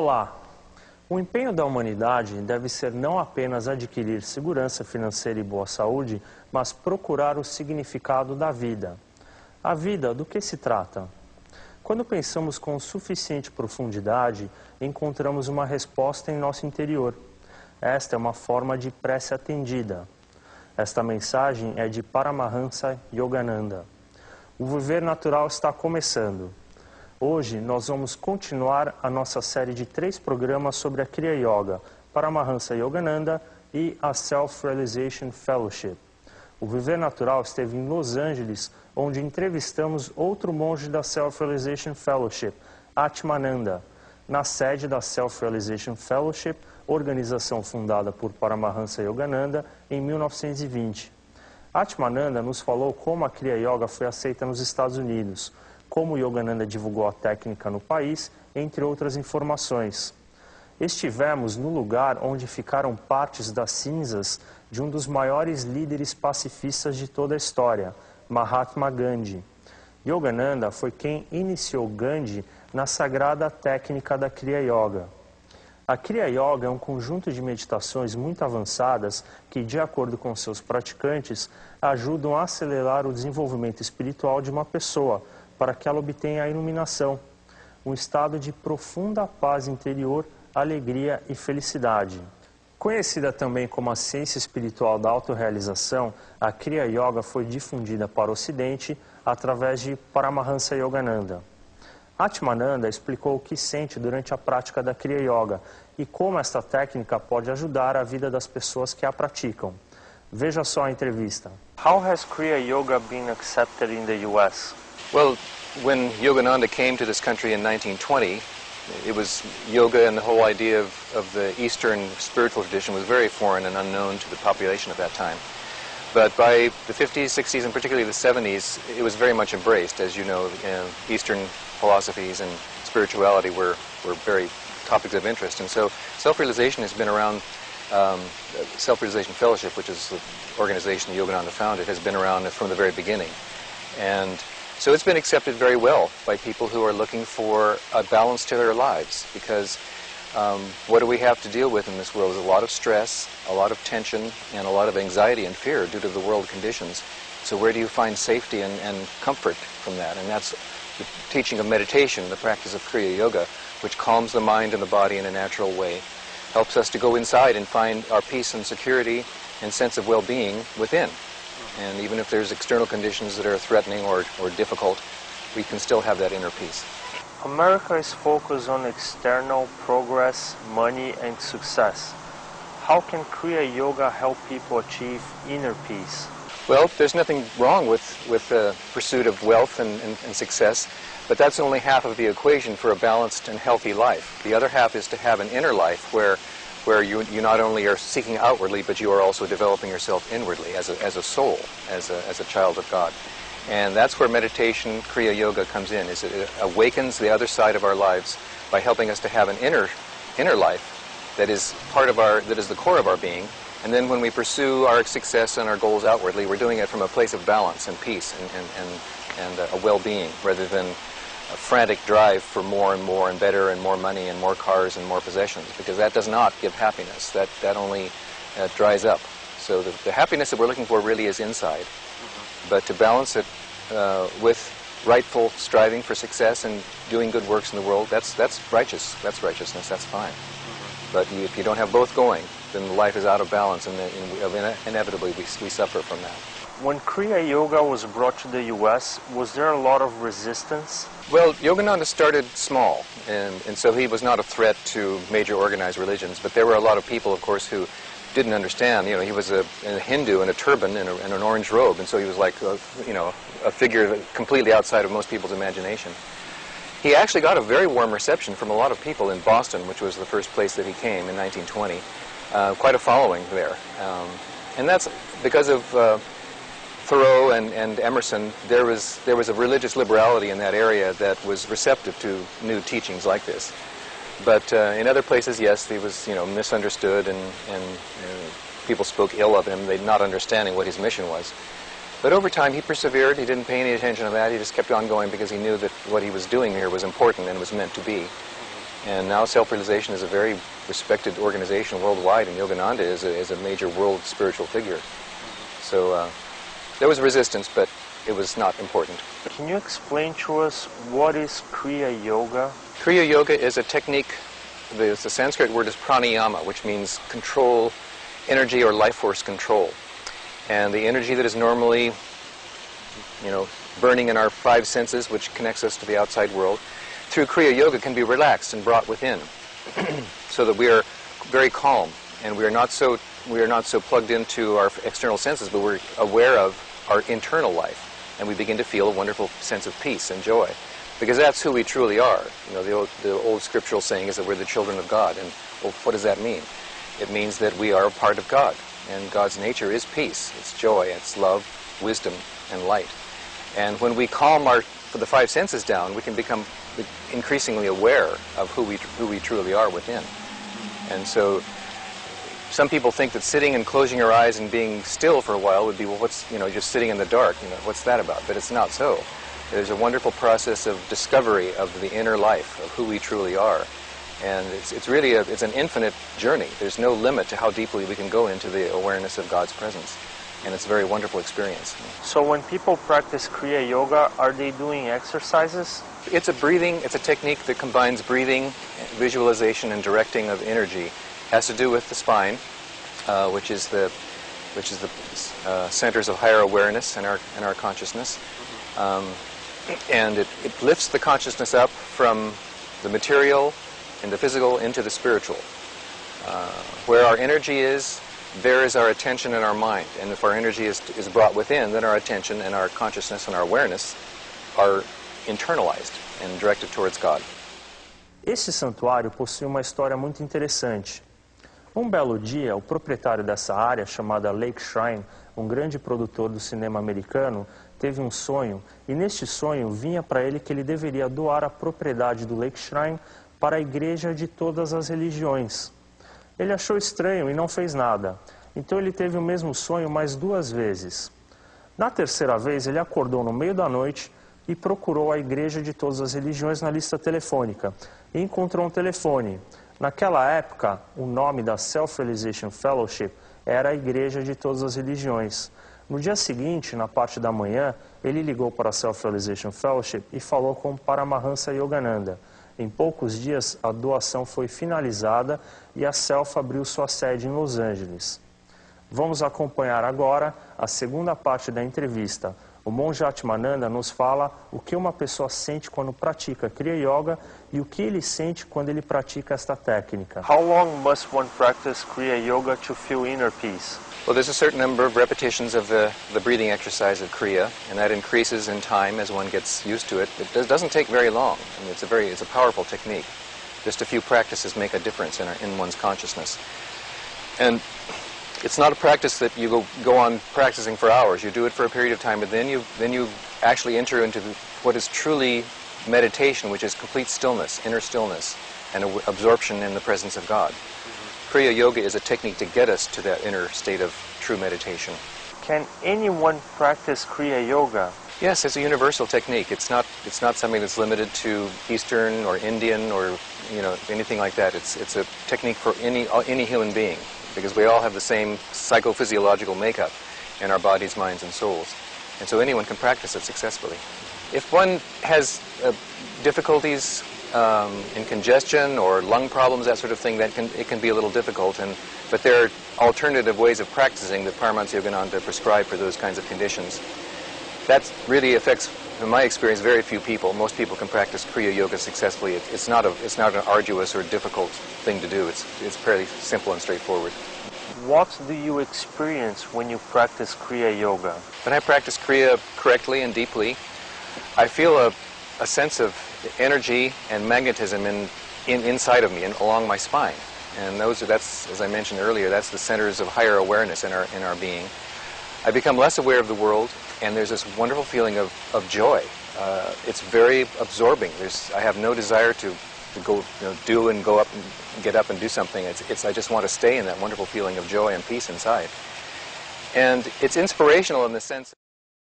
Olá! O empenho da humanidade deve ser não apenas adquirir segurança financeira e boa saúde, mas procurar o significado da vida. A vida, do que se trata? Quando pensamos com suficiente profundidade, encontramos uma resposta em nosso interior. Esta é uma forma de prece atendida. Esta mensagem é de Paramahansa Yogananda. O viver natural está começando. Hoje nós vamos continuar a nossa série de 3 programas sobre a Kriya Yoga, Paramahansa Yogananda e a Self-Realization Fellowship. O Viver Natural esteve em Los Angeles, onde entrevistamos outro monge da Self-Realization Fellowship, Atmananda, na sede da Self-Realization Fellowship, organização fundada por Paramahansa Yogananda em 1920. Atmananda nos falou como a Kriya Yoga foi aceita nos Estados Unidos, como Yogananda divulgou a técnica no país, entre outras informações. Estivemos no lugar onde ficaram partes das cinzas de um dos maiores líderes pacifistas de toda a história, Mahatma Gandhi. Yogananda foi quem iniciou Gandhi na sagrada técnica da Kriya Yoga. A Kriya Yoga é um conjunto de meditações muito avançadas que, de acordo com seus praticantes, ajudam a acelerar o desenvolvimento espiritual de uma pessoa, para que ela obtenha a iluminação, um estado de profunda paz interior, alegria e felicidade. Conhecida também como a ciência espiritual da autorrealização, a Kriya Yoga foi difundida para o Ocidente através de Paramahansa Yogananda. Atmananda explicou o que sente durante a prática da Kriya Yoga e como esta técnica pode ajudar a vida das pessoas que a praticam. Veja só a entrevista. How has Kriya Yoga been accepted in the US? Well, when Yogananda came to this country in 1920, it was yoga, and the whole idea of the Eastern spiritual tradition was very foreign and unknown to the population at that time. But by the 50s, 60s, and particularly the 70s, it was very much embraced. As you know, Eastern philosophies and spirituality were very topics of interest. And so self-realization has been around, Self-Realization Fellowship, which is the organization that Yogananda founded, has been around from the very beginning. And so it's been accepted very well by people who are looking for a balance to their lives, because what do we have to deal with in this world is a lot of stress, a lot of tension, and a lot of anxiety and fear due to the world conditions. So where do you find safety and comfort from that? And that's the teaching of meditation, the practice of Kriya Yoga, which calms the mind and the body in a natural way, helps us to go inside and find our peace and security and sense of well-being within. And even if there's external conditions that are threatening or difficult, we can still have that inner peace. America is focused on external progress, money, and success. How can Kriya Yoga help people achieve inner peace? Well, there's nothing wrong with the pursuit of wealth and success, but that's only half of the equation for a balanced and healthy life. The other half is to have an inner life where you not only are seeking outwardly, but you are also developing yourself inwardly as a soul, as a child of God. And that's where meditation, Kriya Yoga, comes in. It awakens the other side of our lives by helping us to have an inner life that is that is the core of our being. And then when we pursue our success and our goals outwardly, we're doing it from a place of balance and peace and a well-being, rather than a frantic drive for more and more and better and more money and more cars and more possessions, because that does not give happiness. That only dries up. So the happiness that we're looking for really is inside. But to balance it with rightful striving for success and doing good works in the world, that's righteous. That's righteousness. That's fine. But if you don't have both going, then life is out of balance, and inevitably we suffer from that. When Kriya Yoga was brought to the U.S., was there a lot of resistance? Well, Yogananda started small, and so he was not a threat to major organized religions, but there were a lot of people, of course, who didn't understand. You know, he was a Hindu in a turban and an orange robe, and so he was like, a figure completely outside of most people's imagination. He actually got a very warm reception from a lot of people in Boston, which was the first place that he came in 1920. Quite a following there. And that's because of Thoreau and Emerson. There was a religious liberality in that area that was receptive to new teachings like this. But in other places, yes, he was misunderstood, and people spoke ill of him, they not understanding what his mission was. But over time, he persevered. He didn't pay any attention to that. He just kept on going because he knew that what he was doing here was important and was meant to be. And now self-realization is a very respected organization worldwide, and Yogananda is a major world spiritual figure. So there was resistance, but it was not important. Can you explain to us what is Kriya Yoga? Kriya Yoga is a technique, the Sanskrit word is pranayama, which means control, energy or life force control. And the energy that is normally, burning in our five senses, which connects us to the outside world, through Kriya Yoga can be relaxed and brought within, so that we are very calm, and we are not so plugged into our external senses, but we're aware of our internal life, and we begin to feel a wonderful sense of peace and joy, because that's who we truly are. The old scriptural saying is that we're the children of God, and well, what does that mean? It means that we are a part of God, and God's nature is peace, it's joy, it's love, wisdom, and light. And when we calm the five senses down, we can become increasingly aware of who we truly are within. And so some people think that sitting and closing your eyes and being still for a while would be, well, what's, just sitting in the dark, what's that about? But it's not so. There's a wonderful process of discovery of the inner life, of who we truly are. And it's really it's an infinite journey. There's no limit to how deeply we can go into the awareness of God's presence. And it's a very wonderful experience. So when people practice Kriya Yoga, are they doing exercises? It's a technique that combines breathing, visualization, and directing of energy. It has to do with the spine, which is the centers of higher awareness in our consciousness. And it lifts the consciousness up from the material and the physical into the spiritual. Where our energy is, there is our attention and our mind. And if our energy is brought within, then our attention and our consciousness and our awareness are internalized and directed towards God. Este santuário possui uma história muito interessante. Um belo dia, o proprietário dessa área, chamada Lake Shrine, um grande produtor do cinema americano, teve um sonho, e neste sonho vinha para ele que ele deveria doar a propriedade do Lake Shrine para a igreja de todas as religiões. Ele achou estranho e não fez nada. Então ele teve o mesmo sonho mais 2 vezes. Na terceira vez, ele acordou no meio da noite e procurou a igreja de todas as religiões na lista telefônica. E encontrou um telefone. Naquela época, o nome da Self-Realization Fellowship era a Igreja de Todas as Religiões. No dia seguinte, na parte da manhã, ele ligou para a Self-Realization Fellowship e falou com Paramahansa Yogananda. Em poucos dias, a doação foi finalizada e a Self abriu sua sede em Los Angeles. Vamos acompanhar agora a segunda parte da entrevista. O monge Atmananda nos fala o que uma pessoa sente quando pratica Kriya Yoga e o que ele sente quando ele pratica esta técnica. How long must one practice Kriya Yoga to feel inner peace? Well, there's a certain number of repetitions of the breathing exercise of Kriya, and that increases in time as one gets used to it. It doesn't take very long. I mean, it's a powerful technique. Just a few practices make a difference in one's consciousness. And it's not a practice that you go on practicing for hours. You do it for a period of time, but then you actually enter into what is truly meditation, which is complete stillness, inner stillness, and absorption in the presence of God. Kriya Yoga is a technique to get us to that inner state of true meditation. Can anyone practice Kriya Yoga? Yes, it's a universal technique. It's not something that's limited to Eastern or Indian or anything like that. It's a technique for any human being, because we all have the same psychophysiological makeup in our bodies, minds, and souls. And so anyone can practice it successfully. If one has difficulties in congestion or lung problems, that sort of thing, it can be a little difficult. But there are alternative ways of practicing that Paramahansa Yogananda prescribed for those kinds of conditions. That really affects, in my experience, very few people. Most people can practice Kriya Yoga successfully. It's not an arduous or difficult thing to do. It's fairly simple and straightforward. What do you experience when you practice Kriya Yoga? When I practice Kriya correctly and deeply, I feel a sense of energy and magnetism inside of me and along my spine. And that's, as I mentioned earlier, that's the centers of higher awareness in our being. I become less aware of the world, and there's this wonderful feeling of joy. It's very absorbing. I have no desire to go do and go up and get up and do something. I just want to stay in that wonderful feeling of joy and peace inside. And it's inspirational in the sense